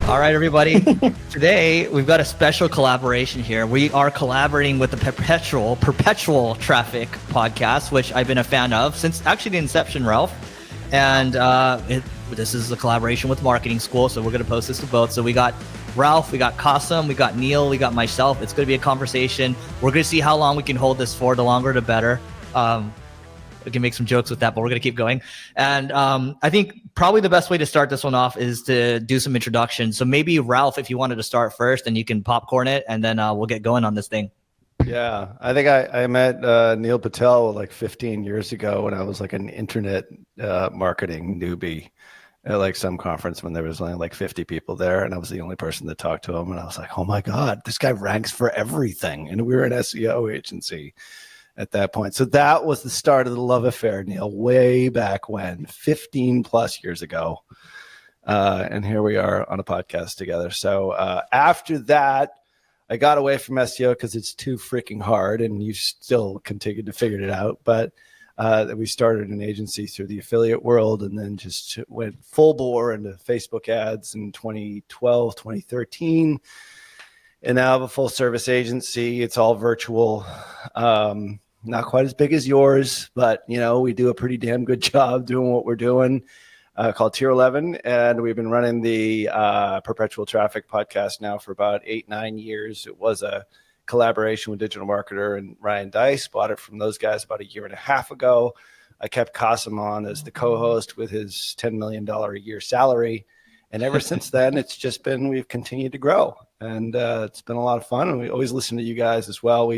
All right, everybody. Today, we've got a special collaboration here. We are collaborating with the Perpetual Traffic podcast, which I've been a fan of since actually the inception, Ralph. And this is a collaboration with Marketing School, so we're going to post this to both. So we got Ralph, we got Kasim, we got Neil, we got myself. It's going to be a conversation. We're going to see how long we can hold this for. The longer, the better. We can make some jokes with that, but we're going to keep going. And I think probably the best way to start this one off is to do some introductions. So maybe Ralph, if you wanted to start first, and you can popcorn it, and then we'll get going on this thing. Yeah, I think I met Neil Patel like 15 years ago when I was like an internet marketing newbie at like some conference when there was only like 50 people there, and I was the only person that talked to him. And I was like, oh my God, this guy ranks for everything. And we were an SEO agency at that point. So that was the start of the love affair, Neil, way back when, 15 plus years ago. And here we are on a podcast together. So after that, I got away from SEO because it's too freaking hard, and you still continued to figure it out. But we started an agency through the affiliate world, and then just went full bore into Facebook ads in 2012, 2013. And now I have a full service agency. It's all virtual. Not quite as big as yours, but we do a pretty damn good job doing what we're doing. Called Tier 11, and we've been running the Perpetual Traffic podcast now for about 8-9 years. It was a collaboration with digital marketer and Ryan Dice. Bought it from those guys about 1.5 years ago. I kept Kasim on as the co-host with his $10 million a year salary, and ever since then, we've continued to grow, and it's been a lot of fun. And we always listen to you guys as well.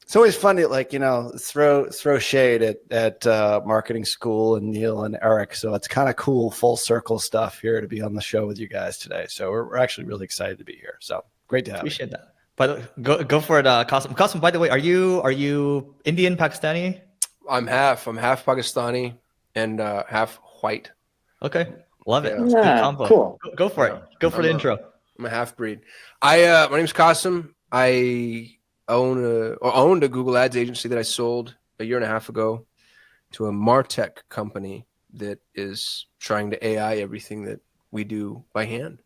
It's always fun to throw shade at Marketing School and Neil and Eric. So it's kind of cool, full circle stuff here to be on the show with you guys today. So we're actually really excited to be here. So great to have you. Appreciate that. But go for it, Kasim. Kasim, by the way, are you Indian, Pakistani? I'm half Pakistani and half white. Okay, love it. Yeah, good combo. Cool. Go for it. Go for the intro. I'm a half breed. My name's Kasim. I owned a Google Ads agency that I sold 1.5 years ago to a MarTech company that is trying to AI everything that we do by hand.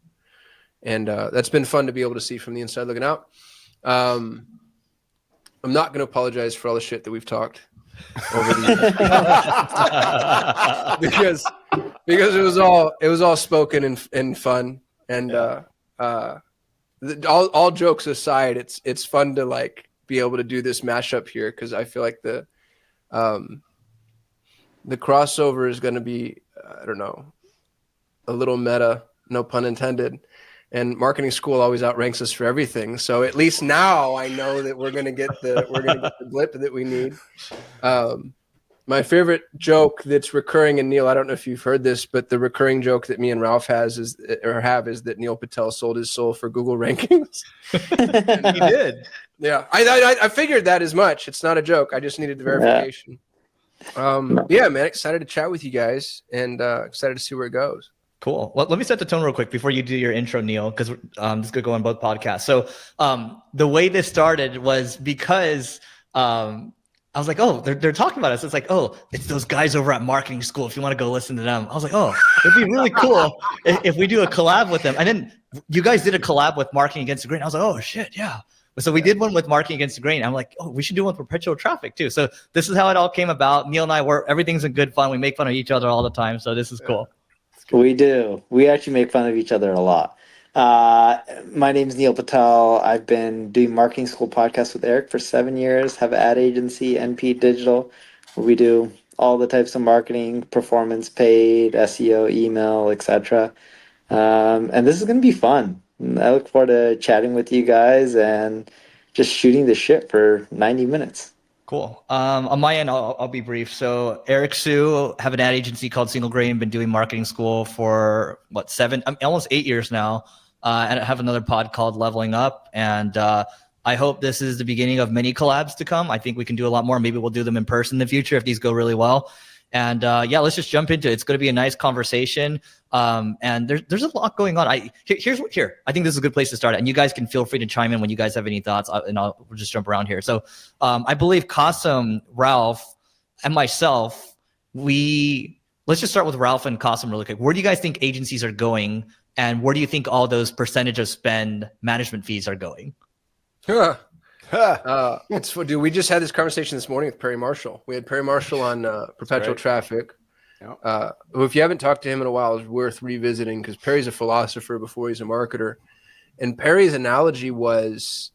And that's been fun to be able to see from the inside looking out. I'm not going to apologize for all the shit that we've talked over the years because it was all spoken and fun. And all jokes aside, it's fun to be able to do this mashup here, because I feel like the crossover is going to be a little meta, no pun intended. And Marketing School always outranks us for everything. So at least now I know that we're going to get the blip that we need. My favorite joke that's recurring, and Neil, I don't know if you've heard this, but the recurring joke that me and Ralph have is that Neil Patel sold his soul for Google rankings. He did. Yeah, I figured that as much. It's not a joke. I just needed the verification. Yeah, man, excited to chat with you guys, and excited to see where it goes. Cool. Well, let me set the tone real quick before you do your intro, Neil, because this is going to go on both podcasts. So the way this started was because I was like, oh, they're talking about us. It's like, oh, it's those guys over at Marketing School. If you want to go listen to them. I was like, oh, it'd be really cool if we do a collab with them. And then you guys did a collab with Marketing Against the Grain. I was like, oh, shit, yeah. So we did one with Marketing Against the Grain. I'm like, oh, we should do one with Perpetual Traffic too. So this is how it all came about. Neil and I everything's in good fun. We make fun of each other all the time. So this is cool. We do. We actually make fun of each other a lot. My name is Neil Patel. I've been doing Marketing School podcast with Eric for 7 years, have an ad agency, NP Digital, where we do all the types of marketing, performance, paid, SEO, email, etc. And this is going to be fun. I look forward to chatting with you guys and just shooting the shit for 90 minutes. Cool. On my end, I'll be brief. So Eric Sue, have an ad agency called Single Grain, been doing Marketing School for almost 8 years now. And I have another pod called Leveling Up. And I hope this is the beginning of many collabs to come. I think we can do a lot more. Maybe we'll do them in person in the future if these go really well. And let's just jump into it. It's going to be a nice conversation. And there's a lot going on. I think this is a good place to start. And you guys can feel free to chime in when you guys have any thoughts, and we'll just jump around here. So I believe Kasim, Ralph, and myself, let's just start with Ralph and Kasim really quick. Where do you guys think agencies are going And where do you think all those percentage of spend management fees are going? It's dude. We just had this conversation this morning with Perry Marshall. We had Perry Marshall on Perpetual Traffic. Yep. Who, if you haven't talked to him in a while, is worth revisiting because Perry's a philosopher before he's a marketer. And Perry's analogy was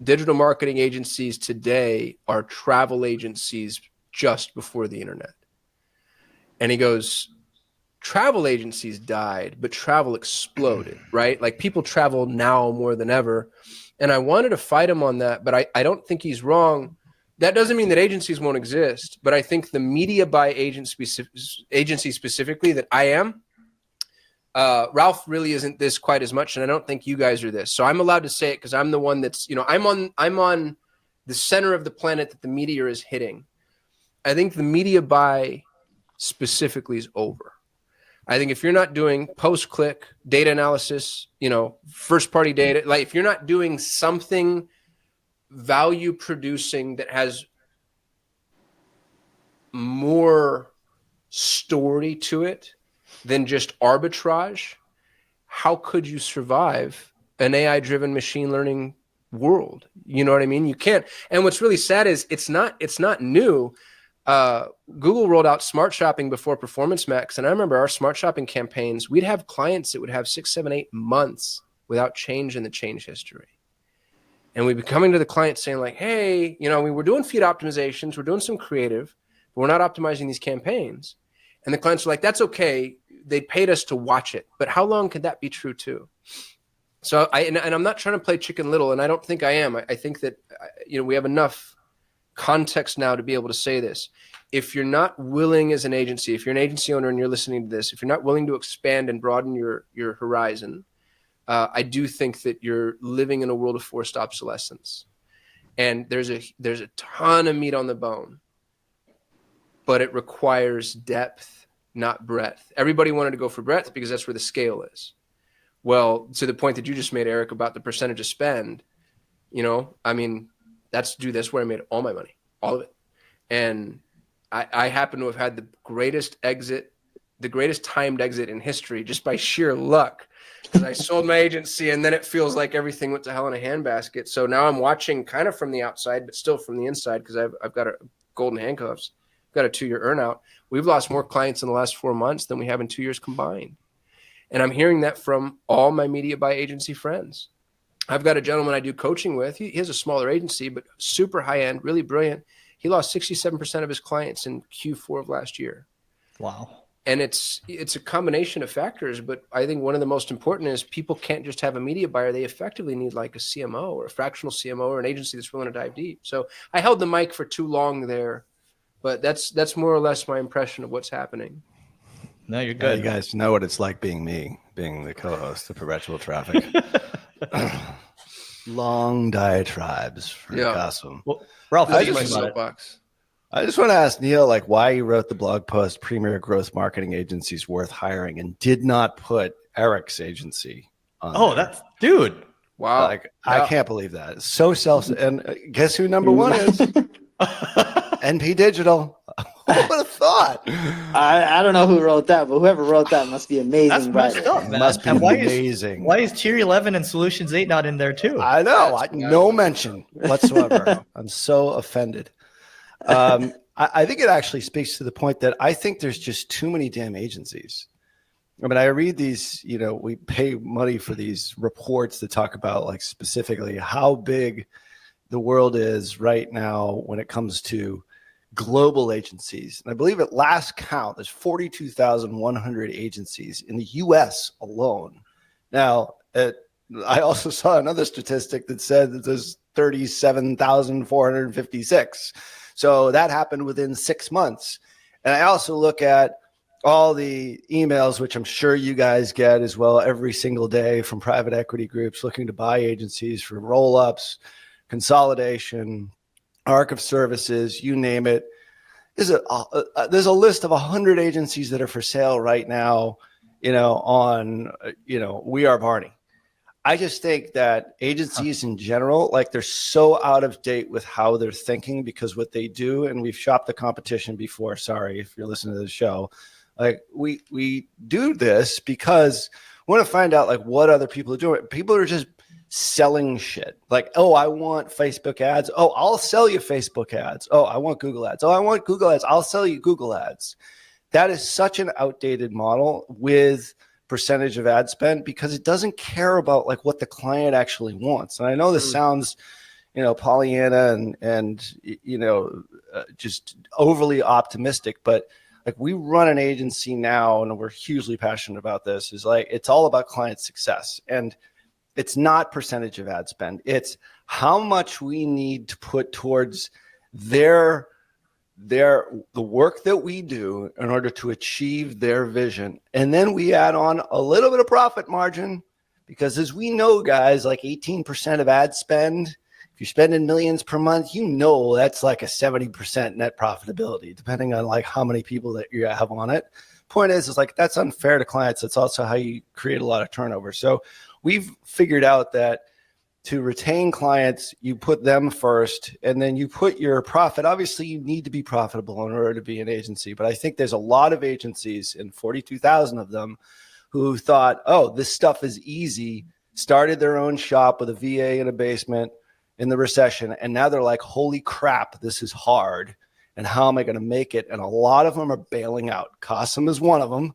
digital marketing agencies today are travel agencies just before the internet. And he goes, travel agencies died, but travel exploded, right? Like people travel now more than ever. And I wanted to fight him on that, but I don't think he's wrong. That doesn't mean that agencies won't exist, but I think the media buy agency specifically that I am, Ralph really isn't this quite as much, and I don't think you guys are this. So I'm allowed to say it because I'm the one that's, I'm on the center of the planet that the media is hitting. I think the media buy specifically is over. I think if you're not doing post-click data analysis, first-party data, like if you're not doing something value-producing that has more story to it than just arbitrage, how could you survive an AI-driven machine learning world? You know what I mean? You can't. And what's really sad is it's not new. Google rolled out smart shopping before Performance Max. And I remember our smart shopping campaigns, we'd have clients that would have 6, 7, 8 months without change in the change history. And we'd be coming to the client saying like, hey, we were doing feed optimizations, we're doing some creative, but we're not optimizing these campaigns. And the clients were like, that's okay. They paid us to watch it. But how long could that be true too? So and I'm not trying to play Chicken Little, and I don't think I am. I think that, we have enough context now to be able to say this. If you're not willing as an agency, if you're an agency owner and you're listening to this, if you're not willing to expand and broaden your horizon, I do think that you're living in a world of forced obsolescence. And there's a ton of meat on the bone, but it requires depth, not breadth. Everybody wanted to go for breadth because that's where the scale is. Well, to the point that you just made, Eric, about the percentage of spend, that's where I made all my money, all of it. And I happen to have had the greatest timed exit in history just by sheer luck, because I sold my agency and then it feels like everything went to hell in a handbasket. So now I'm watching kind of from the outside, but still from the inside, because I've got a golden handcuffs. I've got a 2-year earnout. We've lost more clients in the last 4 months than we have in 2 years combined. And I'm hearing that from all my media buy agency friends. I've got a gentleman I do coaching with. He has a smaller agency, but super high end, really brilliant. He lost 67% of his clients in Q4 of last year. Wow. And it's a combination of factors, but I think one of the most important is people can't just have a media buyer. They effectively need like a CMO or a fractional CMO or an agency that's willing to dive deep. So I held the mic for too long there, but that's more or less my impression of what's happening. No, you're good. You guys know what it's like being the co-host of Perpetual Traffic. Long diatribes for Kasim. Well, Ralph, I just want to ask Neil, why he wrote the blog post, Premier Growth Marketing Agencies Worth Hiring, and did not put Eric's agency on there. That's dude. Wow. I can't believe that. It's so and guess who number one is? NP Digital. Who would have thought? I don't know who wrote that, but whoever wrote that must be amazing. That's messed up, man. Must be amazing. Why is Tier 11 and Solutions 8 not in there too? I know. No mention whatsoever. I'm so offended. I think it actually speaks to the point that I think there's just too many damn agencies. I mean, I read these, we pay money for these reports that talk about specifically how big the world is right now when it comes to global agencies. And I believe at last count, there's 42,100 agencies in the US alone. Now, I also saw another statistic that said that there's 37,456. So that happened within 6 months. And I also look at all the emails, which I'm sure you guys get as well every single day from private equity groups looking to buy agencies for roll-ups, consolidation, arc of services, you name it. There's a list of 100 agencies that are for sale right now, on, We Are Barney. I just think that agencies in general, they're so out of date with how they're thinking, because what they do, and we've shopped the competition before. Sorry if you're listening to the show. We do this because We want to find out like what other people are doing. People are just selling shit. Like, oh, I want Facebook ads. Oh, I'll sell you Facebook ads. Oh, I want Google ads. Oh, I want Google ads. I'll sell you Google ads. That is such an outdated model with percentage of ad spend because it doesn't care about like what the client actually wants. And I know this sounds, Pollyanna and just overly optimistic, but like we run an agency now and we're hugely passionate about this, is like it's all about client success. And it's not percentage of ad spend. It's how much we need to put towards the work that we do in order to achieve their vision. And then we add on a little bit of profit margin because as we know, guys, like 18% of ad spend, if you're spending millions per month, that's like a 70% net profitability, depending on like how many people that you have on it. Point is like, that's unfair to clients. It's also how you create a lot of turnover. So we've figured out that to retain clients, you put them first and then you put your profit. Obviously, you need to be profitable in order to be an agency. But I think there's a lot of agencies, and 42,000 of them, who thought, oh, this stuff is easy, started their own shop with a VA in a basement in the recession. And now they're like, holy crap, this is hard. And how am I going to make it? And a lot of them are bailing out. Kasim is one of them.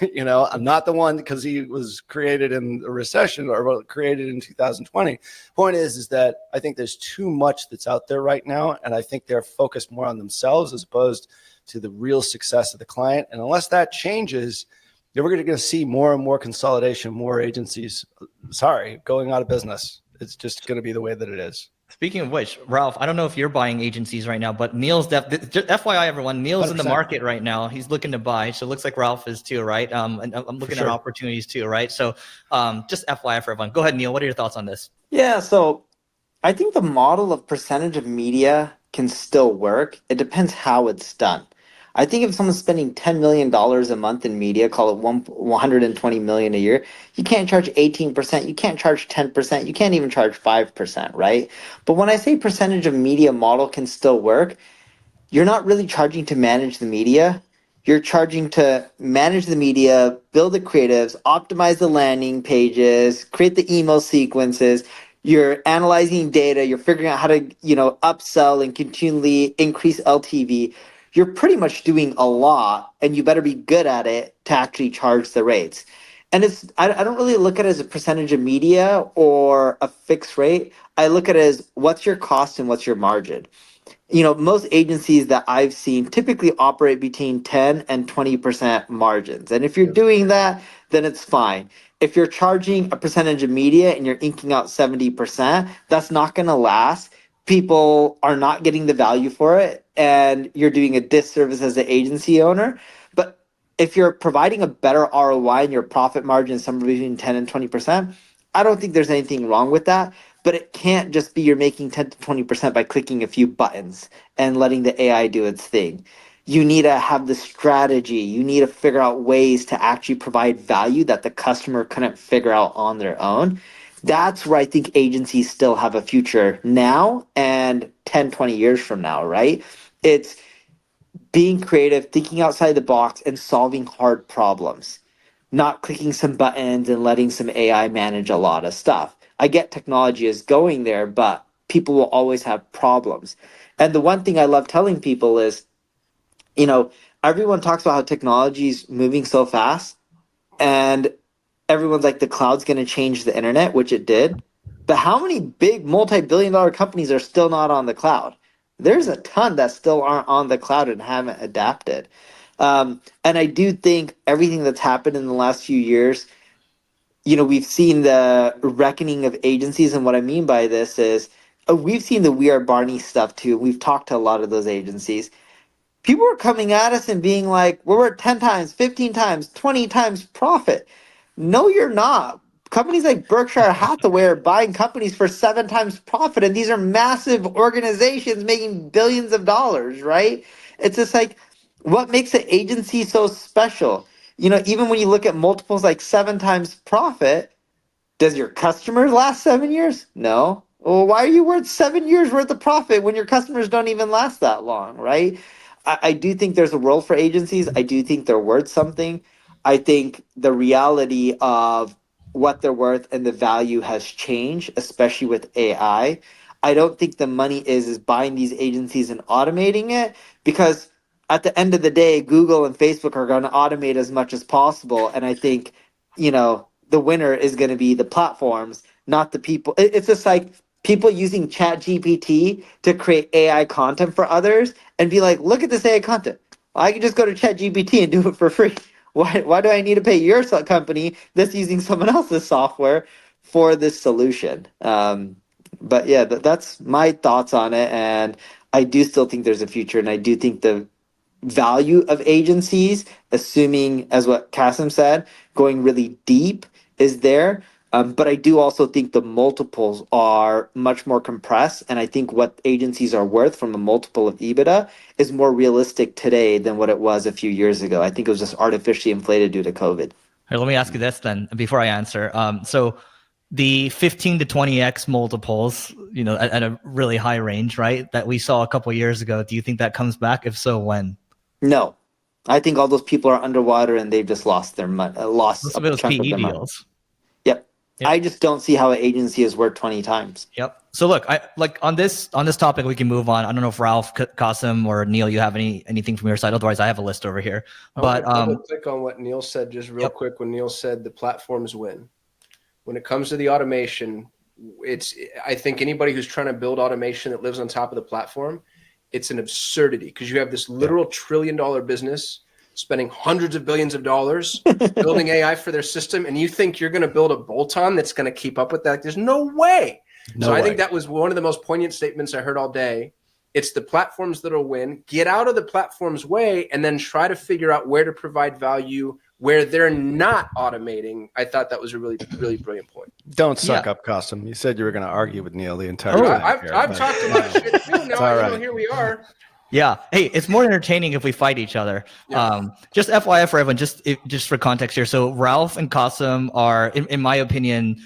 I'm not the one because he was created in the recession or created in 2020. Point is that I think there's too much that's out there right now. And I think they're focused more on themselves as opposed to the real success of the client. And unless that changes, we're going to see more and more consolidation, more agencies, going out of business. It's just going to be the way that it is. Speaking of which, Ralph, I don't know if you're buying agencies right now, but Neil's just FYI, everyone, Neil's 100%. In the market right now. He's looking to buy. So it looks like Ralph is too, right? And I'm looking at opportunities too, right? So just FYI for everyone. Go ahead, Neil. What are your thoughts on this? Yeah, so I think the model of percentage of media can still work. It depends how it's done. I think if someone's spending $10 million a month in media, call it 120 million a year, you can't charge 18%, you can't charge 10%, you can't even charge 5%, right? But when I say percentage of media model can still work, you're not really charging to manage the media. You're charging to manage the media, build the creatives, optimize the landing pages, create the email sequences. You're analyzing data. You're figuring out how to, upsell and continually increase LTV. You're pretty much doing a lot, and you better be good at it to actually charge the rates. And I don't really look at it as a percentage of media or a fixed rate. I look at it as what's your cost and what's your margin. Most agencies that I've seen typically operate between 10 and 20% margins. And if you're doing that, then it's fine. If you're charging a percentage of media and you're inking out 70%, that's not going to last. People are not getting the value for it, and you're doing a disservice as an agency owner. But if you're providing a better ROI and your profit margin is somewhere between 10 and 20%, I don't think there's anything wrong with that. But it can't just be you're making 10 to 20% by clicking a few buttons and letting the AI do its thing. You need to have the strategy. You need to figure out ways to actually provide value that the customer couldn't figure out on their own. That's where I think agencies still have a future now and 10, 20 years from now, right? It's being creative, thinking outside the box, and solving hard problems, not clicking some buttons and letting some AI manage a lot of stuff. I get technology is going there, but people will always have problems. And the one thing I love telling people is, everyone talks about how technology is moving so fast, and everyone's like, the cloud's going to change the internet, which it did. But how many big multi-billion-dollar companies are still not on the cloud? There's a ton that still aren't on the cloud and haven't adapted. And I do think everything that's happened in the last few years, we've seen the reckoning of agencies. And what I mean by this is we've seen the We Are Barney stuff too. We've talked to a lot of those agencies. People are coming at us and being like, we're at 10 times, 15 times, 20 times profit. No, you're not. Companies like Berkshire Hathaway are buying companies for 7 times profit. And these are massive organizations making billions of dollars, right? It's just like, what makes an agency so special? Even when you look at multiples like 7 times profit, does your customer last 7 years? No. Well, why are you worth 7 years worth of profit when your customers don't even last that long, right? I do think there's a role for agencies. I do think they're worth something. I think the reality of what they're worth and the value has changed, especially with AI. I don't think the money is buying these agencies and automating it, because at the end of the day, Google and Facebook are going to automate as much as possible. And I think, the winner is going to be the platforms, not the people. It's just like people using Chat GPT to create AI content for others and be like, look at this AI content. I can just go to Chat GPT and do it for free. Why do I need to pay your company that's using someone else's software for this solution? But yeah, that's my thoughts on it. And I do still think there's a future. And I do think the value of agencies, assuming, as what Kasim said, going really deep is there. But I do also think the multiples are much more compressed. And I think what agencies are worth from a multiple of EBITDA is more realistic today than what it was a few years ago. I think it was just artificially inflated due to COVID. Here, let me ask you this then before I answer. So the 15 to 20x multiples, at a really high range, right, that we saw a couple of years ago, do you think that comes back? If so, when? No, I think all those people are underwater and they've just lost their money, lost Most a of it was chunk of PE their money. deals. Yep. Yep. I just don't see how an agency is worth 20 times. Yep. So look, I like on this topic, we can move on. I don't know if Ralph, Kasim, or Neil, you have anything from your side. Otherwise, I have a list over here. But I'll click on what Neil said just real quick. When Neil said the platforms win, when it comes to the automation, I think anybody who's trying to build automation that lives on top of the platform, it's an absurdity, because you have this literal $1 trillion business spending hundreds of billions of dollars building AI for their system, and you think you're going to build a bolt-on that's going to keep up with that? There's no way. I think that was one of the most poignant statements I heard all day. It's the platforms that'll win. Get out of the platform's way and then try to figure out where to provide value where they're not automating. I thought that was a really, really brilliant point. Don't suck up, Kasim. You said you were going to argue with Neil the entire time. I've talked about shit too. Now, here we are. Yeah. Hey, it's more entertaining if we fight each other. Yeah. Just FYI for everyone, just for context here. So Ralph and Kasim are, in my opinion,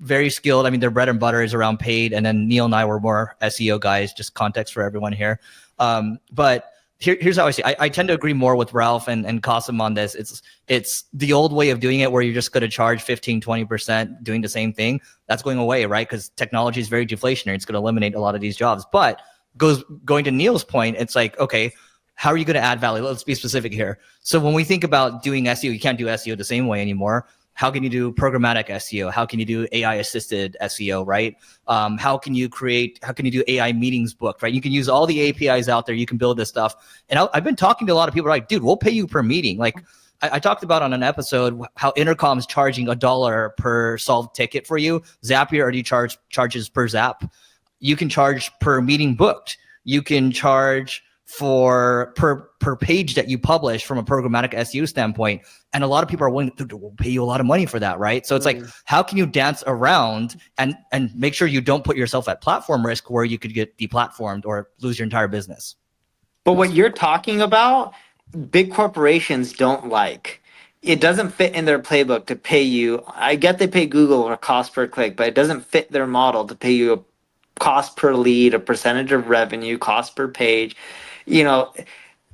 very skilled. I mean, their bread and butter is around paid, and then Neil and I were more SEO guys. Just context for everyone here. But here's how I see it. I tend to agree more with Ralph and Kasim on this. It's the old way of doing it, where you're just going to charge 15, 20% doing the same thing. That's going away, right? Because technology is very deflationary. It's going to eliminate a lot of these jobs. But going to Neil's point, it's like, okay, how are you going to add value? Let's be specific here. So when we think about doing SEO, you can't do SEO the same way anymore. How can you do programmatic SEO? How can you do AI assisted SEO, right? How can you do AI meetings booked, right? You can use all the APIs out there. You can build this stuff. And I've been talking to a lot of people like, dude, we'll pay you per meeting. Like I talked about on an episode how Intercom's charging $1 per solved ticket for you. Zapier already charges per zap. You can charge per meeting booked. You can charge for per page that you publish from a programmatic SEO standpoint. And a lot of people are willing to pay you a lot of money for that, right? So it's like, how can you dance around and make sure you don't put yourself at platform risk where you could get deplatformed or lose your entire business? But what you're talking about, big corporations don't like. It doesn't fit in their playbook to pay you. I get they pay Google or cost per click, but it doesn't fit their model to pay you a cost per lead, a percentage of revenue, cost per page.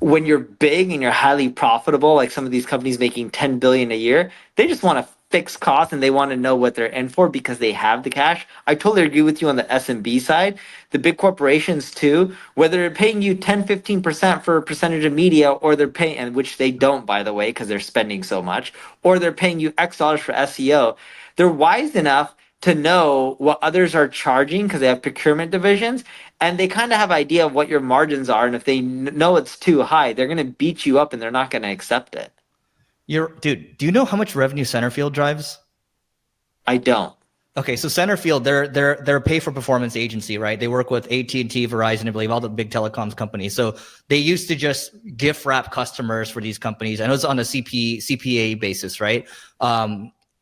When you're big and you're highly profitable, like some of these companies making 10 billion a year, they just want to fix costs and they want to know what they're in for because they have the cash. I totally agree with you on the SMB side. The big corporations too, whether they're paying you 10, 15% for a percentage of media, or they're paying, and which they don't, by the way, because they're spending so much, or they're paying you X dollars for SEO, they're wise enough to know what others are charging because they have procurement divisions, and they kind of have idea of what your margins are. And if they know it's too high, they're going to beat you up and they're not going to accept it. Dude, do you know how much revenue Centerfield drives? I don't. Okay, so Centerfield, they're a pay for performance agency, right? They work with AT&T, Verizon, I believe, all the big telecoms companies. So they used to just gift wrap customers for these companies, and it was on a CPA basis, right?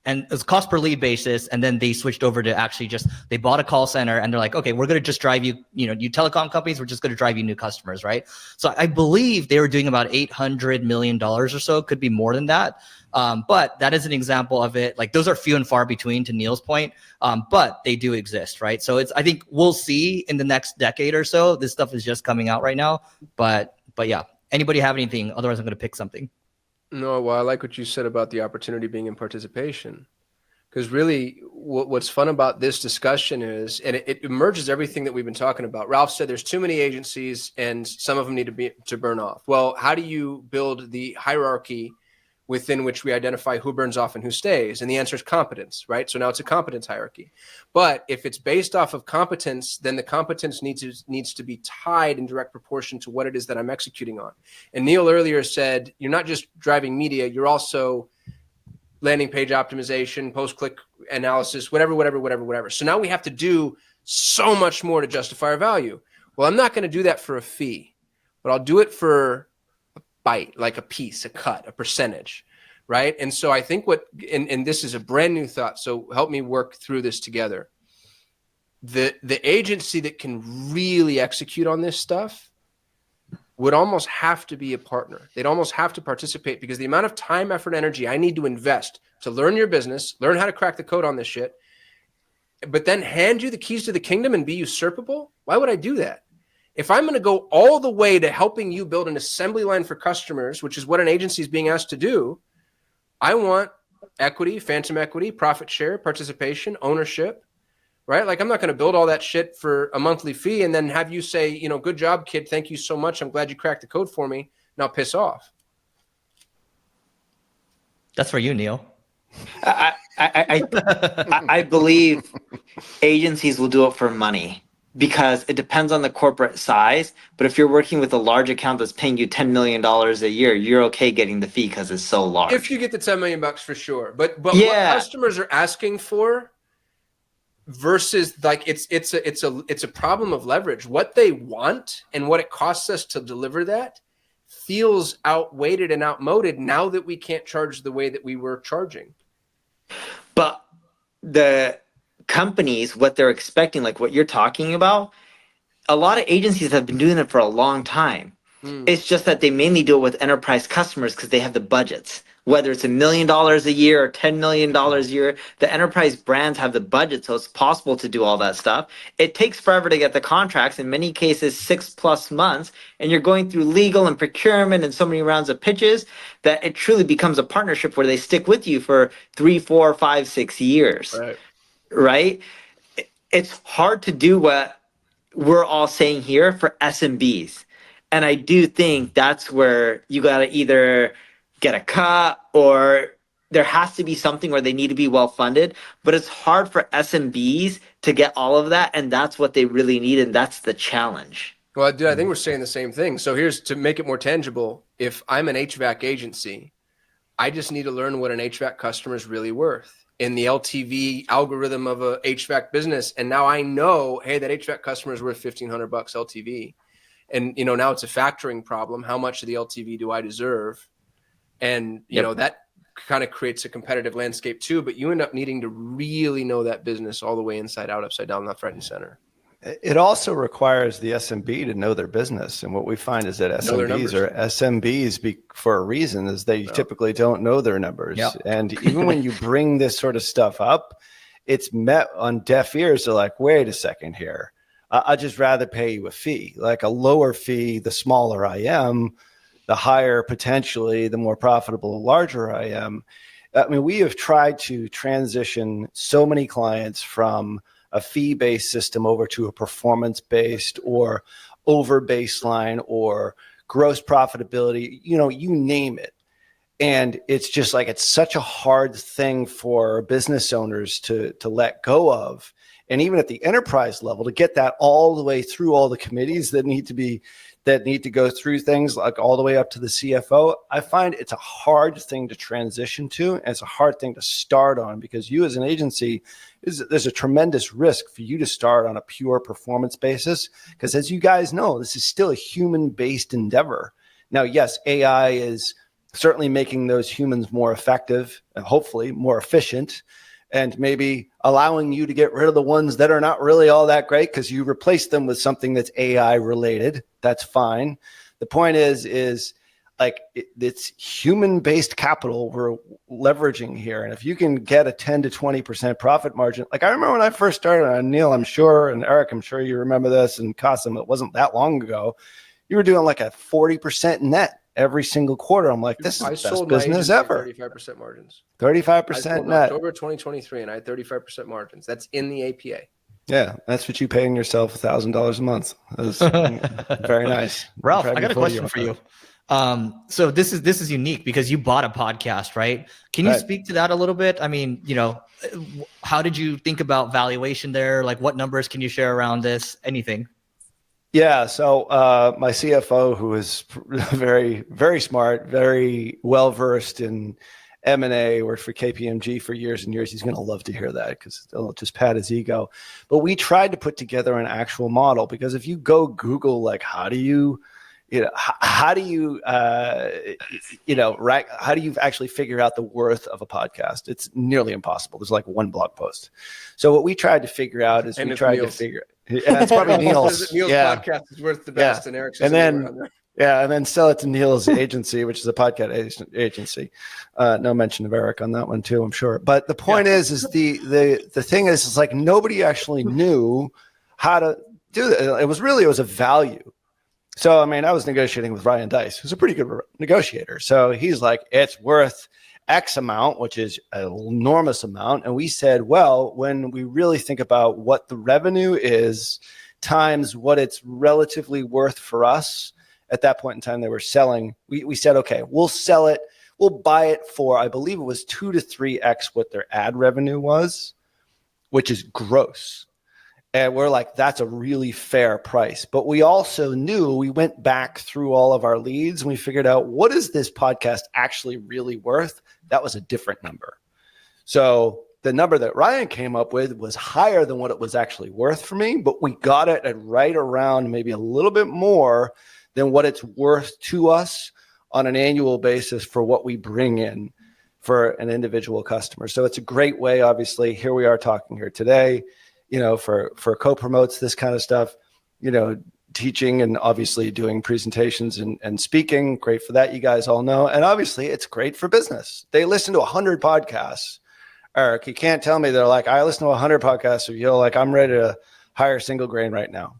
And it was cost per lead basis, and then they switched over to actually they bought a call center, and they're like, okay, we're going to just drive you, you telecom companies, we're just going to drive you new customers, right? So I believe they were doing about $800 million or so, could be more than that. But that is an example of it. Like those are few and far between, to Neil's point, but they do exist, right? So I think we'll see in the next decade or so. This stuff is just coming out right now, but yeah. Anybody have anything? Otherwise, I'm going to pick something. No, well, I like what you said about the opportunity being in participation. Because really, what's fun about this discussion is, and it merges everything that we've been talking about. Ralph said there's too many agencies, and some of them need to burn off. Well, how do you build the hierarchy within which we identify who burns off and who stays? And the answer is competence, right? So now it's a competence hierarchy. But if it's based off of competence, then the competence needs to be tied in direct proportion to what it is that I'm executing on. And Neil earlier said, you're not just driving media, you're also landing page optimization, post-click analysis, whatever. So now we have to do so much more to justify our value. Well, I'm not going to do that for a fee, but I'll do it for a bite, like a piece, a cut, a percentage, right? And so I think and this is a brand new thought, so help me work through this together. The agency that can really execute on this stuff would almost have to be a partner. They'd almost have to participate, because the amount of time, effort, energy I need to invest to learn your business, learn how to crack the code on this shit, but then hand you the keys to the kingdom and be usurpable, why would I do that? If I'm going to go all the way to helping you build an assembly line for customers, which is what an agency is being asked to do, I want equity, phantom equity, profit share, participation, ownership, right? Like, I'm not going to build all that shit for a monthly fee and then have you say, good job, kid. Thank you so much. I'm glad you cracked the code for me. Now piss off. That's for you, Neil. I believe agencies will do it for money, because it depends on the corporate size. But if you're working with a large account that's paying you $10 million a year, you're okay getting the fee because it's so large. If you get the $10 million for sure. But yeah, what customers are asking for versus, like, it's a problem of leverage. What they want and what it costs us to deliver that feels outweighed and outmoded now that we can't charge the way that we were charging. But the companies, what they're expecting, like what you're talking about, a lot of agencies have been doing it for a long time. It's just that they mainly do it with enterprise customers because they have the budgets. Whether it's $1 million a year or $10 million a year, the enterprise brands have the budget, so it's possible to do all that stuff. It takes forever to get the contracts, in many cases 6+ months, and you're going through legal and procurement and so many rounds of pitches that it truly becomes a partnership where they stick with you for 3, 4, 5, 6 years. Right? It's hard to do what we're all saying here for SMBs. And I do think that's where you got to either get a cut, or there has to be something where they need to be well funded. But it's hard for SMBs to get all of that. And that's what they really need. And that's the challenge. Well, dude, I think we're saying the same thing. So here's to make it more tangible. If I'm an HVAC agency, I just need to learn what an HVAC customer is really worth in the LTV algorithm of a HVAC business. And now I know, hey, that HVAC customer is worth $1,500 LTV. And, now it's a factoring problem. How much of the LTV do I deserve? And, that kind of creates a competitive landscape too, but you end up needing to really know that business all the way inside out, upside down, left, right, and center. It also requires the SMB to know their business. And what we find is that SMBs are SMBs for a reason, is they typically don't know their numbers. Yep. And even when you bring this sort of stuff up, it's met on deaf ears. They're like, wait a second here. I'd just rather pay you a fee, like a lower fee. The smaller I am, the higher potentially, the more profitable, the larger I am. I mean, we have tried to transition so many clients from a fee-based system over to a performance-based or over baseline or gross profitability, you name it. And it's just like, it's such a hard thing for business owners to let go of. And even at the enterprise level, to get that all the way through all the committees that need to go through things, like all the way up to the CFO, I find it's a hard thing to transition to. And it's a hard thing to start on, because you as an agency, there's a tremendous risk for you to start on a pure performance basis. Because as you guys know, this is still a human-based endeavor. Now, yes, AI is certainly making those humans more effective and hopefully more efficient, and maybe allowing you to get rid of the ones that are not really all that great because you replace them with something that's AI related. That's fine. The point is like it's human-based capital we're leveraging here. And if you can get a 10 to 20% profit margin, like I remember when I first started on Neil, I'm sure, and Eric, I'm sure you remember this, and Kasim, it wasn't that long ago, you were doing like a 40% net every single quarter. I'm like, this is I the best sold my business agency at ever. 35% margins. 35% I sold in net. October 2023, and I had 35% margins. That's in the APA. Yeah, that's what you paying yourself $1,000 a month. That's very nice. Ralph, Very I got a good for you question on for that. you. So this is unique because you bought a podcast, right? Can you Right. speak to that a little bit? I mean, how did you think about valuation there? Like, what numbers can you share around this? Anything? Yeah. So my CFO, who is very, very smart, very well versed in M&A, worked for KPMG for years and years. He's going to love to hear that because it'll just pat his ego. But we tried to put together an actual model because if you go Google, like, how do you actually figure out the worth of a podcast? It's nearly impossible. There's like one blog post. So what we tried to figure out is And we it's tried Neil's. to figure. Yeah, it's probably Neil's. Neil's Yeah. podcast is worth the best, and Eric's And isn't then anywhere on there. yeah, and then sell it to Neil's agency, which is a podcast agency. No mention of Eric on that one too, I'm sure. But the point is the thing is like nobody actually knew how to do that. It was a value. So I mean, I was negotiating with Ryan Dice, who's a pretty good negotiator. So he's like, it's worth X amount, which is an enormous amount. And we said, well, when we really think about what the revenue is times what it's relatively worth for us at that point in time, they were selling. We said, okay, we'll sell it. We'll buy it for, I believe it was 2 to 3x what their ad revenue was, which is gross. And we're like, that's a really fair price. But we also knew, we went back through all of our leads and we figured out, what is this podcast actually really worth? That was a different number. So the number that Ryan came up with was higher than what it was actually worth for me, but we got it at right around maybe a little bit more than what it's worth to us on an annual basis for what we bring in for an individual customer. So it's a great way, obviously. Here we are talking here today, for co-promotes, this kind of stuff, teaching and obviously doing presentations and speaking. Great for that, you guys all know. And obviously it's great for business. They listen to 100 podcasts. Eric, you can't tell me they're like, I listen to 100 podcasts, so like, I'm ready to hire single grain right now.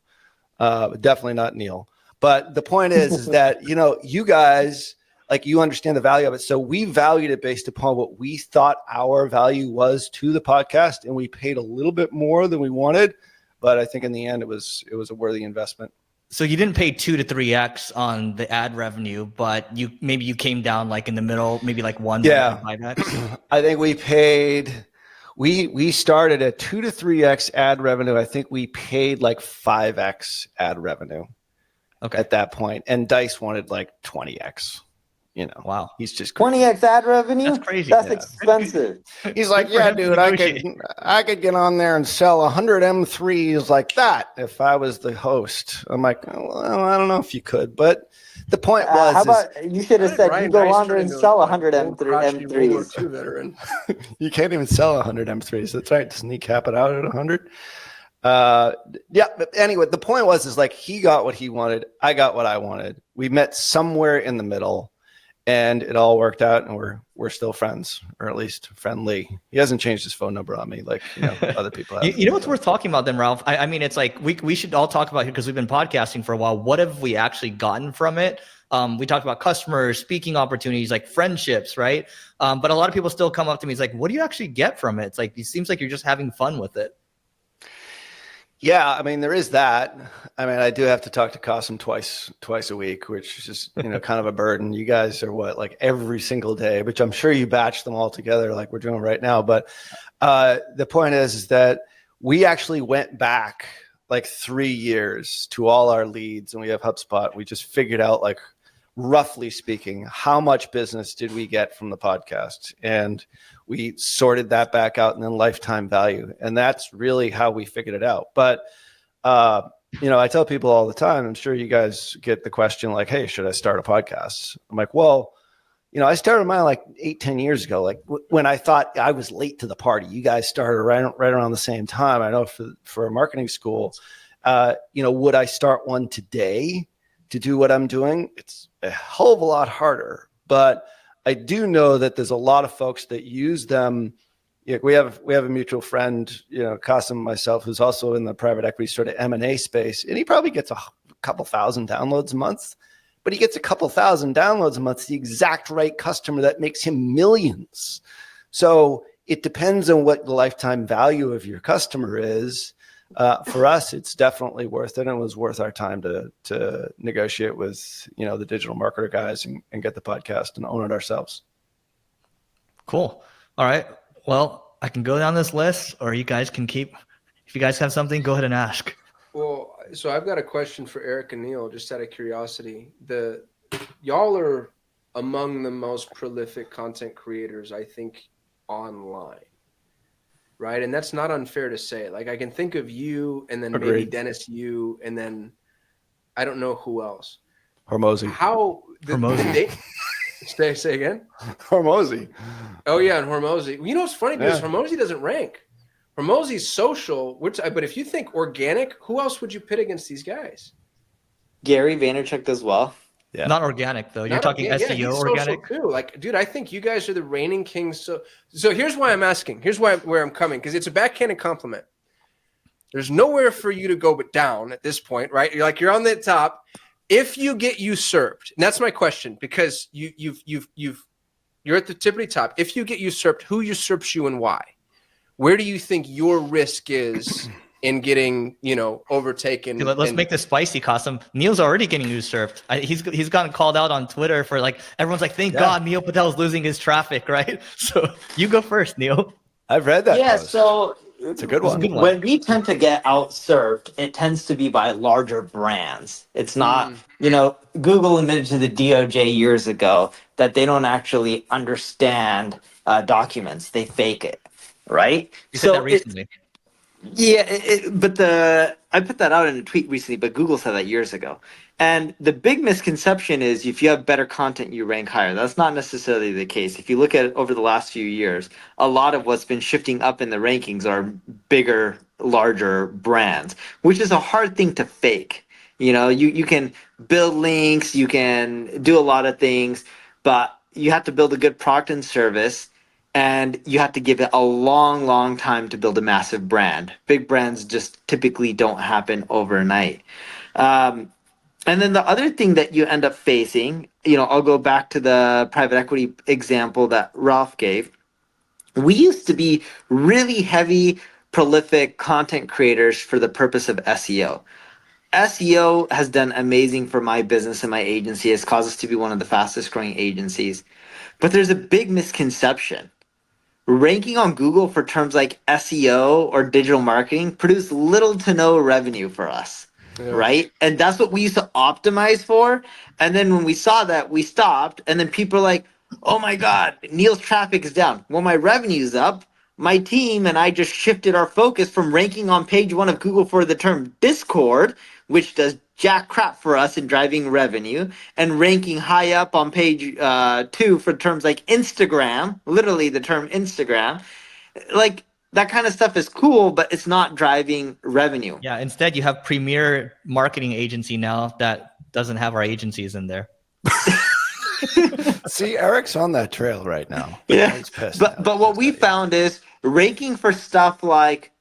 Definitely not Neil. But the point is that, you guys, like, you understand the value of it. So we valued it based upon what we thought our value was to the podcast. And we paid a little bit more than we wanted. But I think in the end, it was a worthy investment. So you didn't pay 2 to 3x on the ad revenue, but you came down like in the middle, maybe like 1.5x. I think we paid. We started at 2 to 3x ad revenue. I think we paid like 5x ad revenue. Okay. At that point, and Dice wanted like 20x. Wow, he's just crazy. 20x ad revenue. That's crazy. That's expensive. He's like, yeah, dude, I could get on there and sell 100 M3s like that if I was the host. I'm like, well, I don't know if you could, but the point was, how about you should have said you go on there and sell 100 M3s. Veteran. You can't even sell 100 M3s. That's right. Just kneecap it out at 100. But anyway, the point was like, he got what he wanted. I got what I wanted. We met somewhere in the middle. And it all worked out, and we're still friends, or at least friendly. He hasn't changed his phone number on me like other people have. You know what's worth talking about then, Ralph? I mean, it's like we should all talk about it because we've been podcasting for a while. What have we actually gotten from it? We talked about customers, speaking opportunities, like friendships, right? But a lot of people still come up to me. It's like, what do you actually get from it? It's like, it seems like you're just having fun with it. Yeah, I mean, there is that. I mean, I do have to talk to Kasim twice a week, which is just, kind of a burden. You guys are like every single day, which I'm sure you batch them all together like we're doing right now. But the point is that we actually went back like 3 years to all our leads, and we have HubSpot. We just figured out, like, roughly speaking, how much business did we get from the podcast? And we sorted that back out, and then lifetime value. And that's really how we figured it out. But, I tell people all the time, I'm sure you guys get the question like, hey, should I start a podcast? I'm like, well, I started mine like 8-10 years ago. Like when I thought I was late to the party, you guys started right around the same time. I know for a marketing school, would I start one today to do what I'm doing? It's a hell of a lot harder, but I do know that there's a lot of folks that use them. We have a mutual friend, Kasim, myself, who's also in the private equity sort of M&A space, and he probably gets a couple thousand downloads a month, but he gets a couple thousand downloads a month. It's the exact right customer that makes him millions. So it depends on what the lifetime value of your customer is. For us, it's definitely worth it, and it was worth our time to negotiate with the digital marketer guys and get the podcast and own it ourselves. Cool. All right. Well, I can go down this list, or you guys can keep. If you guys have something, go ahead and ask. Well, so I've got a question for Eric and Neil, just out of curiosity. Y'all are among the most prolific content creators, I think, online. Right. And that's not unfair to say. Like, I can think of you, and then Agreed. maybe Dennis, you, and then I don't know who else. Hormozy. How say again? Hormozy. Oh yeah, and Hormozy. You know what's funny? Because Hormozy doesn't rank. Hormozy's social, but if you think organic, who else would you pit against these guys? Gary Vaynerchuk as well. Yeah. Not organic though. You're Not talking organic. SEO Yeah, he's organic. social too. Like, dude, I think you guys are the reigning kings. So here's why I'm asking. Here's where I'm coming, because it's a backhanded compliment. There's nowhere for you to go but down at this point, right? You're on the top. If you get usurped, and that's my question, because you're at the tippity top. If you get usurped, who usurps you and why? Where do you think your risk is in getting, overtaken? Dude, let's make this spicy, Kasim. Neil's already getting usurped. He's gotten called out on Twitter for everyone's like, thank God Neil Patel's losing his traffic, right? So you go first, Neil. I've read that. Yeah, post. so It's a good one. when we tend to get outserved, it tends to be by larger brands. It's not, Google admitted to the DOJ years ago that they don't actually understand documents. They fake it, right? You said that recently. I put that out in a tweet recently, but Google said that years ago. And the big misconception is if you have better content, you rank higher. That's not necessarily the case. If you look at it over the last few years, a lot of what's been shifting up in the rankings are bigger, larger brands, which is a hard thing to fake. You can build links, you can do a lot of things, but you have to build a good product and service. And you have to give it a long, long time to build a massive brand. Big brands just typically don't happen overnight. And then the other thing that you end up facing, I'll go back to the private equity example that Ralph gave. We used to be really heavy, prolific content creators for the purpose of SEO. SEO has done amazing for my business and my agency. It's caused us to be one of the fastest growing agencies. But there's a big misconception. Ranking on Google for terms like SEO or digital marketing produced little to no revenue for us, right? And that's what we used to optimize for. And then when we saw that, we stopped. And then people are like, oh my God, Neil's traffic is down. Well, my revenue's up. My team and I just shifted our focus from ranking on page 1 of Google for the term Discord, which does jack crap for us in driving revenue, and ranking high up on page 2 for terms like Instagram, literally the term Instagram. Like, that kind of stuff is cool, but it's not driving revenue. Yeah, instead you have premier marketing agency now that doesn't have our agencies in there. See, Eric's on that trail right now. Yeah, He's pissed but what we found is ranking for stuff like,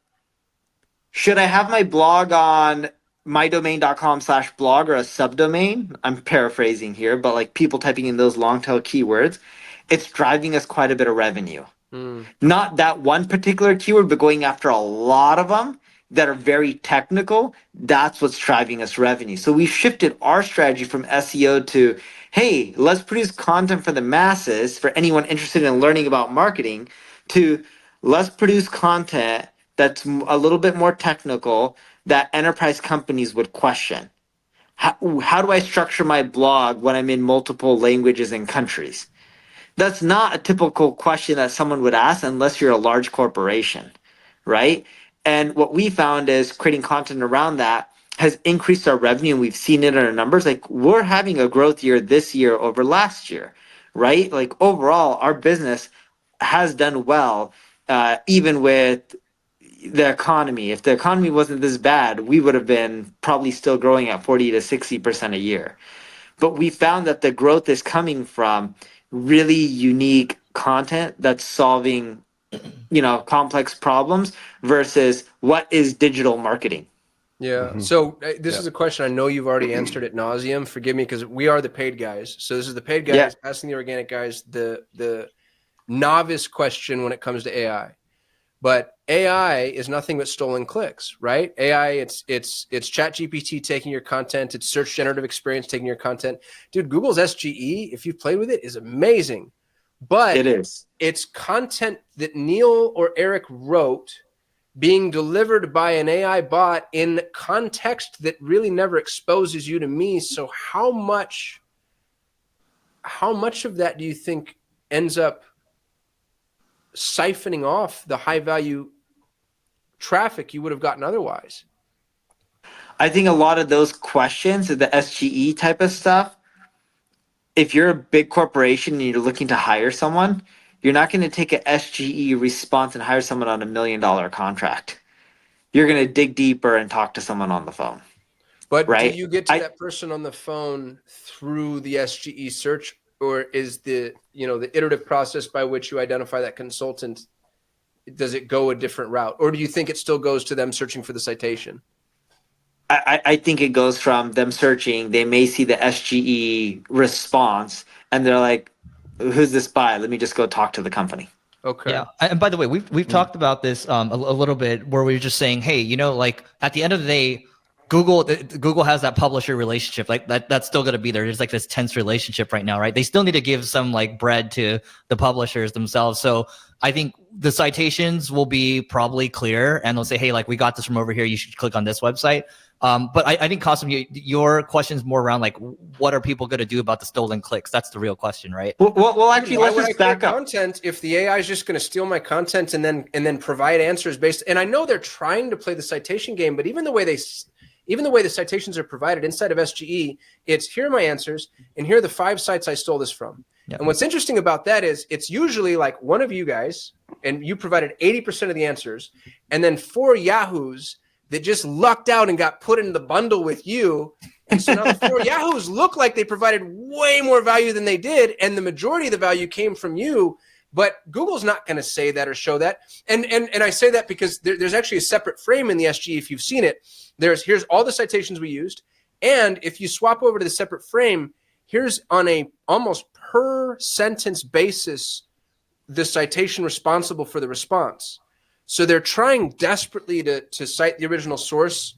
should I have my blog on mydomain.com/blog or a subdomain? I'm paraphrasing here, but people typing in those long tail keywords, it's driving us quite a bit of revenue. Not that one particular keyword, but going after a lot of them that are very technical. That's what's driving us revenue. So we've shifted our strategy from SEO to, hey, let's produce content for the masses, for anyone interested in learning about marketing, to let's produce content that's a little bit more technical that enterprise companies would question. How do I structure my blog when I'm in multiple languages and countries? That's not a typical question that someone would ask unless you're a large corporation, right? And what we found is creating content around that has increased our revenue, and we've seen it in our numbers. We're having a growth year this year over last year, right? Overall, our business has done well, even with the economy. If the economy wasn't this bad, we would have been probably still growing at 40 to 60% a year. But we found that the growth is coming from really unique content that's solving complex problems versus what is digital marketing. Yeah. Mhm. So this Yeah. is a question I know you've already answered at nauseum. Forgive me, because we are the paid guys. So this is the paid Yeah. guys asking the organic guys the novice question when it comes to AI. But AI is nothing but stolen clicks, right? AI, it's Chat GPT taking your content, it's search generative experience taking your content. Dude, Google's SGE, if you've played with it, is amazing. But It is. it's content that Neil or Eric wrote being delivered by an AI bot in context that really never exposes you to me. So how much of that do you think ends up siphoning off the high value traffic you would have gotten otherwise? I think a lot of those questions, the SGE type of stuff, if you're a big corporation and you're looking to hire someone, you're not going to take a SGE response and hire someone on $1 million contract. You're going to dig deeper and talk to someone on the phone, But do right? you get to that person on the phone through the SGE search, or is the iterative process by which you identify that consultant, does it go a different route, or do you think it still goes to them searching for the citation? I think it goes from them searching, they may see the SGE response, and they're like, who's this by? Let me just go talk to the company. Okay. Yeah, and by the way, we've talked about this a little bit, where we were just saying, hey, like at the end of the day, Google has that publisher relationship, like that's still going to be there. There's like this tense relationship right now, right? They still need to give some like bread to the publishers themselves. So I think the citations will be probably clear, and they'll say, hey, like we got this from over here. You should click on this website. But I think, Kasim, your question is more around like, what are people going to do about the stolen clicks? That's the real question, right? Well, actually, Why let's would I just create back up. content if the AI is just going to steal my content and then provide answers based? And I know they're trying to play the citation game, but even the way the citations are provided inside of SGE, it's here are my answers and here are the 5 sites I stole this from. Yep. And what's interesting about that is it's usually like one of you guys, and you provided 80% of the answers, and then 4 Yahoos that just lucked out and got put in the bundle with you. And so now the 4 Yahoos look like they provided way more value than they did, and the majority of the value came from you. But Google's not going to say that or show that. And I say that because there's actually a separate frame in the SGE. If you've seen it, here's all the citations we used. And if you swap over to the separate frame, here's on a almost per sentence basis the citation responsible for the response. So they're trying desperately to cite the original source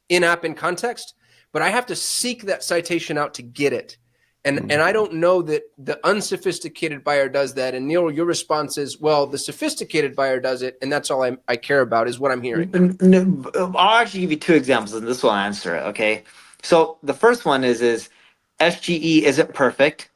in-app in context, but I have to seek that citation out to get it. And I don't know that the unsophisticated buyer does that. And Neil, your response is, well, the sophisticated buyer does it, and that's all I care about is what I'm hearing. I'll actually give you 2 examples, and this will answer it, okay? So the first one is SGE isn't perfect,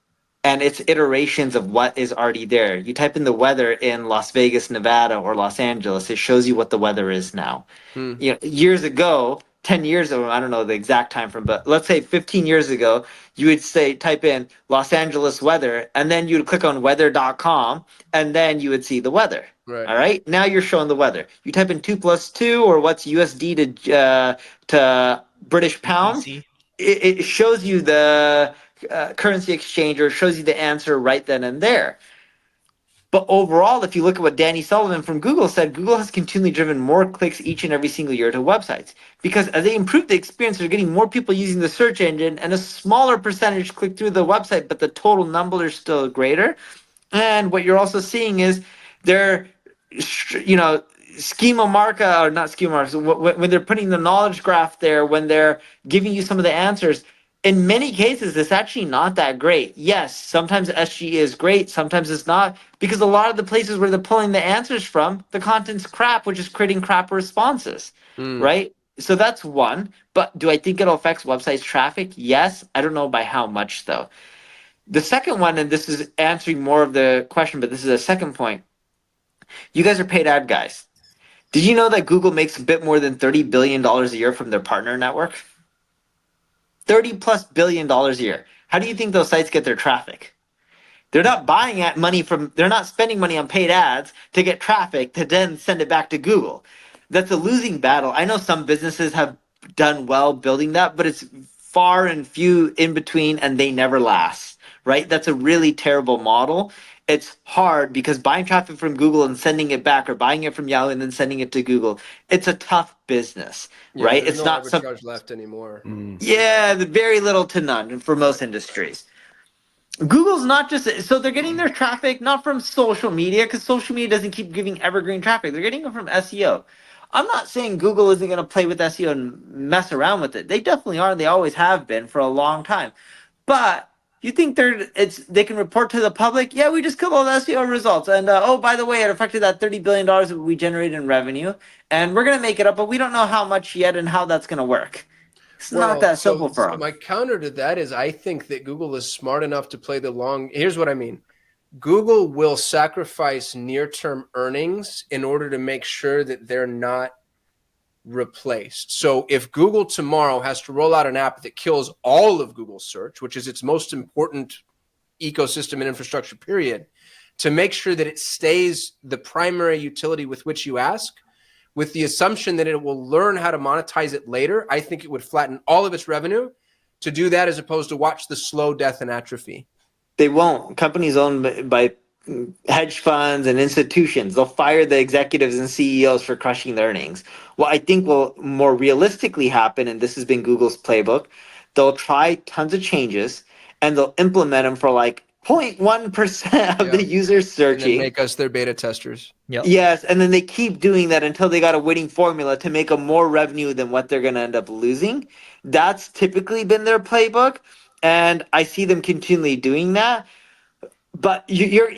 and it's iterations of what is already there. You type in the weather in Las Vegas, Nevada, or Los Angeles, it shows you what the weather is now. Years ago, 10 years ago, I don't know the exact time frame, but let's say 15 years ago, you would type in Los Angeles weather, and then you'd click on weather.com, and then you would see the weather. Right. All right. Now you're showing the weather. You type in 2 + 2 or what's USD to British pound. It shows you the currency exchange, or shows you the answer right then and there. But overall, if you look at what Danny Sullivan from Google said, Google has continually driven more clicks each and every single year to websites, because as they improve the experience, they're getting more people using the search engine, and a smaller percentage click through the website, but the total number is still greater. And what you're also seeing is they're, schema marka, or not schema marka, when they're putting the knowledge graph there, when they're giving you some of the answers, in many cases, it's actually not that great. Yes, sometimes SGE is great, sometimes it's not, because a lot of the places where they're pulling the answers from, the content's crap, which is creating crap responses, right? So that's one. But do I think it affects websites' traffic? Yes. I don't know by how much, though. The second one, and this is answering more of the question, but this is a second point. You guys are paid ad guys. Did you know that Google makes a bit more than $30 billion a year from their partner network? $30+ billion a year. How do you think those sites get their traffic? They're not they're not spending money on paid ads to get traffic to then send it back to Google. That's a losing battle. I know some businesses have done well building that, but it's far and few in between, and they never last, right? That's a really terrible model. it's hard because buying traffic from Google and sending it back, or buying it from Yahoo and then sending it to Google, it's a tough business, Yeah, right? there's It's no not some, arbitrage left anymore. yeah, very little to none for most industries. Google's not just, so they're getting their traffic not from social media, because social media doesn't keep giving evergreen traffic. They're getting it from SEO. I'm not saying Google isn't going to play with SEO and mess around with it. They definitely are. They always have been for a long time. But you think they can report to the public? Yeah, we just killed all the SEO results, and oh, by the way, it affected that $30 billion that we generated in revenue, and we're going to make it up, but we don't know how much yet and how that's going to work. It's not that simple for them. My counter to that is I think that Google is smart enough to play the long. Here's what I mean. Google will sacrifice near-term earnings in order to make sure that they're not replaced. So if Google tomorrow has to roll out an app that kills all of Google search, which is its most important ecosystem and infrastructure, period, to make sure that it stays the primary utility with which you ask, with the assumption that it will learn how to monetize it later, I think it would flatten all of its revenue to do that, as opposed to watch the slow death and atrophy. They won't. Companies owned by hedge funds and institutions, they'll fire the executives and CEOs for crushing the earnings. What I think will more realistically happen, and this has been Google's playbook, they'll try tons of changes and they'll implement them for like 0.1% of the users searching. And then make us their beta testers. Yep. Yes, and then they keep doing that until they got a winning formula to make them more revenue than what they're going to end up losing. That's typically been their playbook, and I see them continually doing that. But you're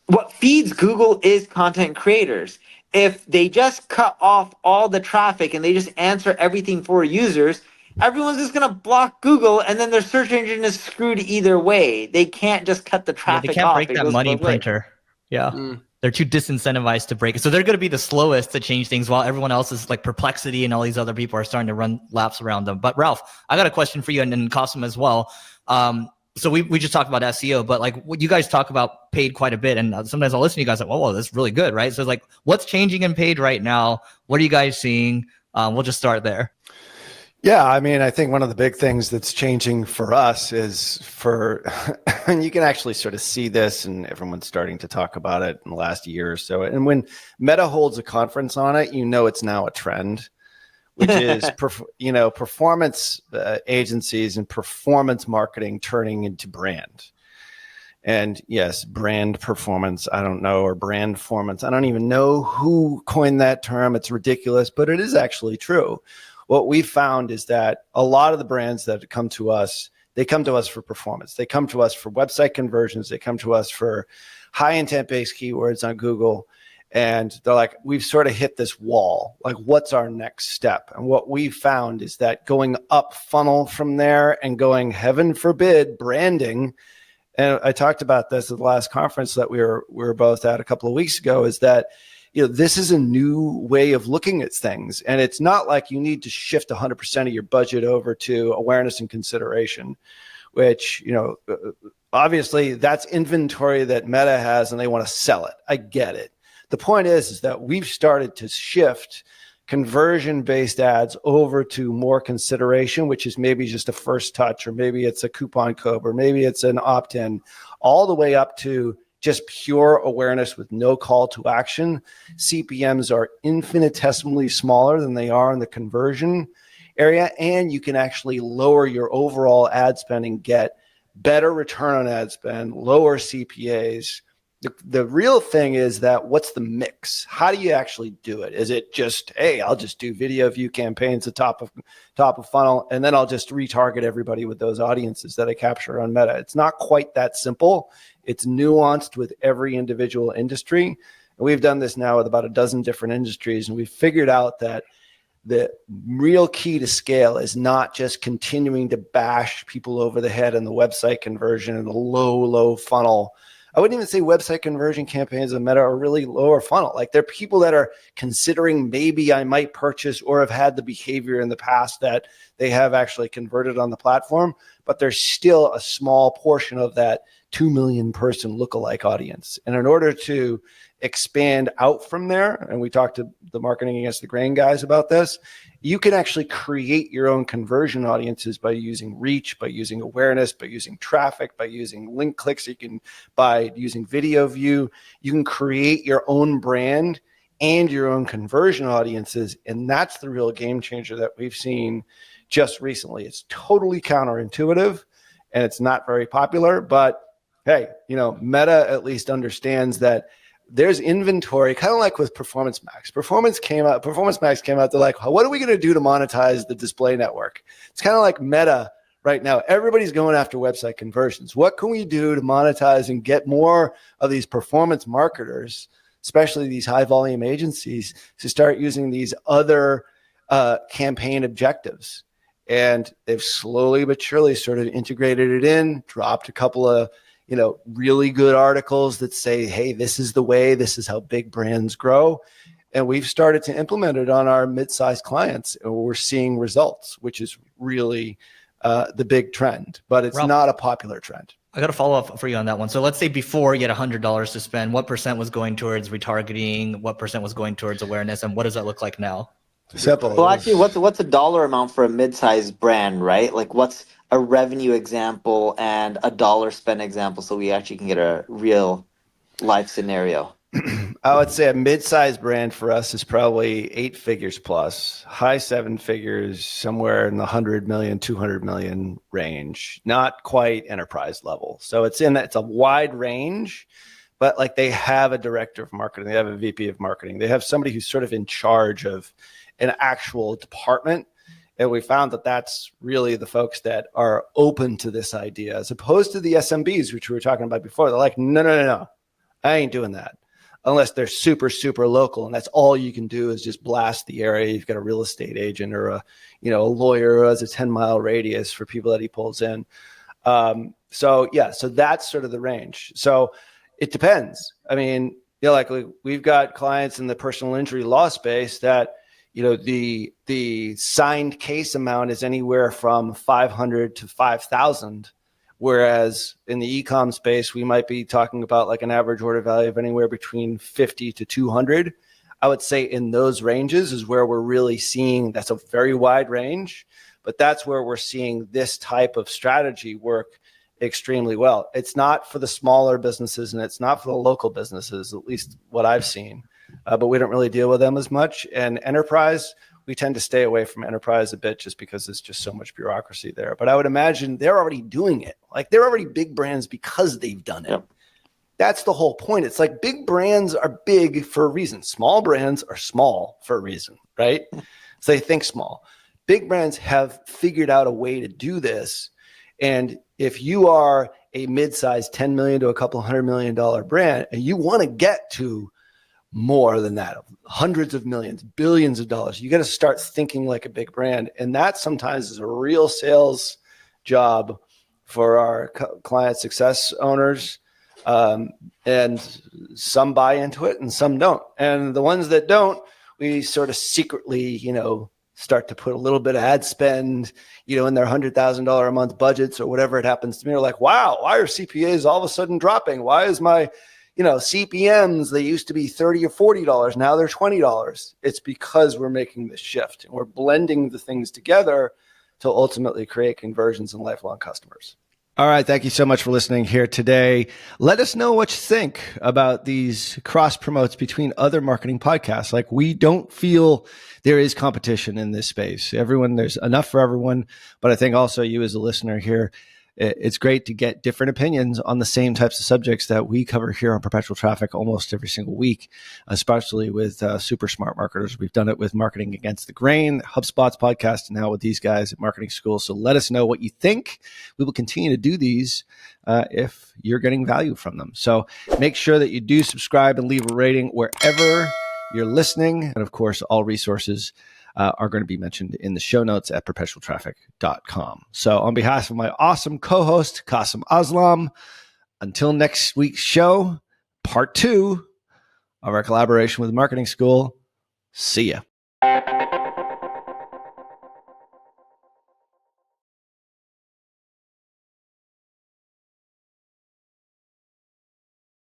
what feeds Google is content creators. If they just cut off all the traffic and they just answer everything for users, everyone's just gonna block Google, and then their search engine is screwed either way. They can't just cut the Yeah, traffic they can't off. break It that goes money both ways. printer. Yeah. They're too disincentivized to break it. So they're going to be the slowest to change things, while everyone else is like Perplexity and all these other people are starting to run laps around them. But Ralph, I got a question for you, and Kasim as well. So we just talked about SEO, but like what you guys talk about paid quite a bit. And sometimes I'll listen to you guys like, whoa, that's really good, right? So it's like, what's changing in paid right now? What are you guys seeing? We'll just start there. Yeah, I mean, I think one of the big things that's changing for us is and you can actually sort of see this, and everyone's starting to talk about it in the last year or so. And when Meta holds a conference on it, it's now a trend, which is, performance agencies and performance marketing turning into brand. And yes, brand performance, I don't know, or brand performance. I don't even know who coined that term. It's ridiculous, but it is actually true. What we found is that a lot of the brands that come to us, they come to us for performance. They come to us for website conversions. They come to us for high intent based keywords on Google. And they're like, we've sort of hit this wall. Like, what's our next step? And what we found is that going up funnel from there and going, heaven forbid, branding. And I talked about this at the last conference that we were both at a couple of weeks ago, is that this is a new way of looking at things. And it's not like you need to shift 100% of your budget over to awareness and consideration, which, obviously that's inventory that Meta has and they want to sell it. I get it. The point is that we've started to shift conversion-based ads over to more consideration, which is maybe just a first touch, or maybe it's a coupon code, or maybe it's an opt-in, all the way up to just pure awareness with no call to action. CPMs are infinitesimally smaller than they are in the conversion area, and you can actually lower your overall ad spend and get better return on ad spend, lower CPAs. The real thing is that what's the mix? How do you actually do it? Is it just, hey, I'll just do video view campaigns at top of funnel, and then I'll just retarget everybody with those audiences that I capture on Meta? It's not quite that simple. It's nuanced with every individual industry. And we've done this now with about a dozen different industries, and we've figured out that the real key to scale is not just continuing to bash people over the head in the website conversion and the low funnel. I wouldn't even say website conversion campaigns on Meta are really lower funnel. Like, they're people that are considering maybe I might purchase, or have had the behavior in the past that they have actually converted on the platform, but there's still a small portion of that 2 million person lookalike audience. And in order to expand out from there, and we talked to the Marketing Against the Grain guys about this, you can actually create your own conversion audiences by using reach, by using awareness, by using traffic, by using link clicks. By using video view, you can create your own brand and your own conversion audiences. And that's the real game changer that we've seen just recently. It's totally counterintuitive and it's not very popular, but hey, Meta at least understands that there's inventory, kind of like with Performance Max. Performance Max came out, they're like, what are we going to do to monetize the display network? It's kind of like Meta right now. Everybody's going after website conversions. What can we do to monetize and get more of these performance marketers, especially these high volume agencies, to start using these other campaign objectives? And they've slowly but surely sort of integrated it in, dropped a couple of really good articles that say, hey, this is the way, this is how big brands grow. And we've started to implement it on our mid-sized clients, and we're seeing results, which is really the big trend, but it's not a popular trend. I got to follow up for you on that one. So let's say before you had $100 to spend, what percent was going towards retargeting? What percent was going towards awareness? And what does that look like now? Simple. Well, actually, what's a dollar amount for a mid-sized brand, right? Like, what's a revenue example and a dollar spend example, so we actually can get a real life scenario? I would say a mid-sized brand for us is probably 8 figures plus, high 7 figures, somewhere in the 100 million, 200 million range, not quite enterprise level. So it's a wide range, but like they have a director of marketing, they have a VP of marketing, they have somebody who's sort of in charge of an actual department. And we found that that's really the folks that are open to this idea, as opposed to the SMBs, which we were talking about before. They're like, no, I ain't doing that. Unless they're super, super local. And that's all you can do is just blast the area. You've got a real estate agent or a lawyer who has a 10-mile radius for people that he pulls in. So that's sort of the range. So it depends. I mean, like we've got clients in the personal injury law space that, the signed case amount is anywhere from 500 to 5,000. Whereas in the e-com space, we might be talking about like an average order value of anywhere between 50 to 200. I would say in those ranges is where we're really seeing, that's a very wide range, but that's where we're seeing this type of strategy work extremely well. It's not for the smaller businesses and it's not for the local businesses, at least what I've seen. But we don't really deal with them as much. And enterprise, we tend to stay away from enterprise a bit just because there's just so much bureaucracy there. But I would imagine they're already doing it. Like they're already big brands because they've done it. Yep. That's the whole point. It's like big brands are big for a reason. Small brands are small for a reason, right? So they think small. Big brands have figured out a way to do this. And if you are a mid-sized $10 million to a couple $100 million brand and you want to get to more than that, hundreds of millions, billions of dollars, you got to start thinking like a big brand. And that sometimes is a real sales job for our client success owners. And some buy into it and some don't. And the ones that don't, we sort of secretly, start to put a little bit of ad spend, in their $100,000 a month budgets or whatever it happens to be. They're like, wow, why are CPAs all of a sudden dropping? Why is my CPMs, they used to be $30 or $40. Now they're $20. It's because we're making this shift and we're blending the things together to ultimately create conversions and lifelong customers. All right. Thank you so much for listening here today. Let us know what you think about these cross promotes between other marketing podcasts. Like, we don't feel there is competition in this space. There's enough for everyone. But I think also you as a listener here, it's great to get different opinions on the same types of subjects that we cover here on Perpetual Traffic almost every single week, especially with super smart marketers. We've done it with Marketing Against the Grain, HubSpot's podcast, and now with these guys at Marketing School. So let us know what you think. We will continue to do these if you're getting value from them. So make sure that you do subscribe and leave a rating wherever you're listening. And of course, all resources are going to be mentioned in the show notes at perpetualtraffic.com. So on behalf of my awesome co-host, Kasim Aslam, until next week's show, part 2 of our collaboration with Marketing School, see ya.